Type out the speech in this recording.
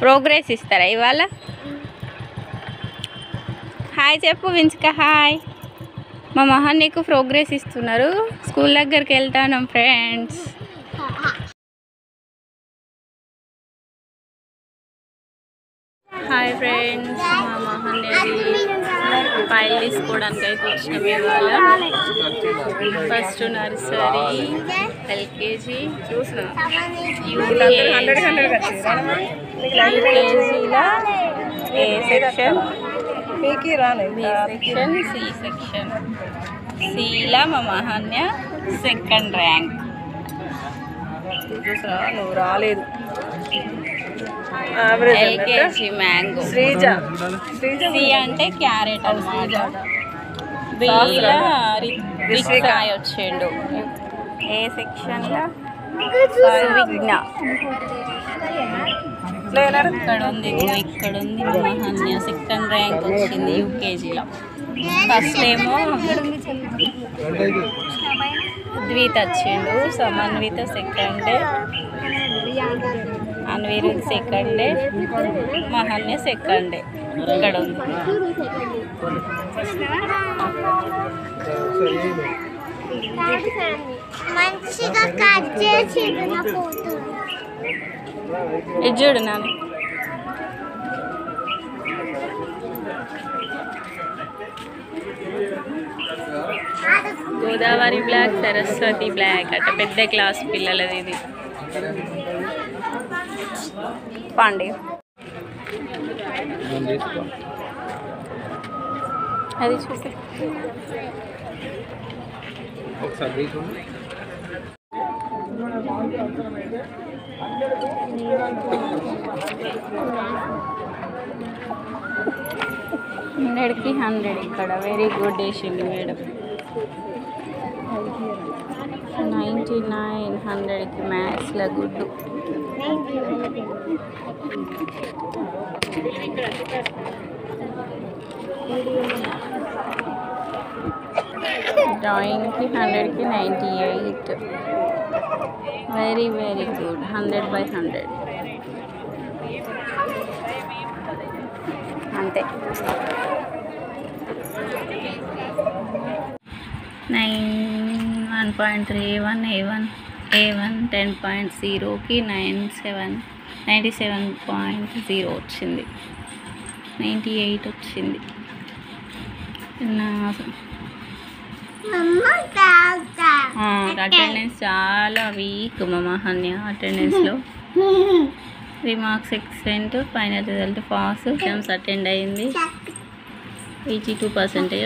Progress ఇస్తారా ఇవాళ? Hi చెప్పు వించుక. హాయ్. మా మహన్ నీకు ప్రోగ్రెస్ ఇస్తున్నారు. స్కూల్ దగ్గరికి వెళ్తాను ఫ్రెండ్స్. హాయ్ ఫ్రెండ్స్, మా మహన్ ఫైల్ తీసుకోవడానికి అయితే వచ్చినాం ఇవాళ. ఫస్ట్ నర్సరీ, ఎల్కేజీ, యూకేజీలో A section, B section, C section. సిలో మా మహన్య సెకండ్ ర్యాంక్. నువ్వు రాలేదు. LKG mango. సి అంటే క్యారెట్ అన్నమాట. బిలో రిక్సాయ్ వచ్చిండు. ఏ సెక్షన్లో విఘ్న. ఇక్కడ ఉంది మా మహన్య సెకండ్ ర్యాంక్ వచ్చింది యూకేజీలో. ఫస్ట్ ఏమో ద్వీత్ వచ్చిండు, సమన్విత సెకండ్, అన్వీరుద్ సెకండ్, మహన్య సెకండ్. ఇక్కడ ఉంది. ఇది చూడు నాన్న. గోదావరి బ్లాక్, సరస్వతి బ్లాక్ అట. పెద్ద క్లాస్ పిల్లలది ఇది. పాండే అది చూసి హండ్రెడ్కి 100 ఇక్కడ. వెరీ గుడ్ వేసింది మేడం. 99 100కి మ్యాథ్స్లో గుడ్. డ్రాయింగ్కి 100కి 98. Very very good. 100/100 అంతే. 1.31 A1 10.0కి 97.0 వచ్చింది. 98 వచ్చింది. అటెండెన్స్ చాలా వీక్ మా మహన్య. అటెండెన్స్లో remarks excellent, final result pass, exams attend అయింది. 82%.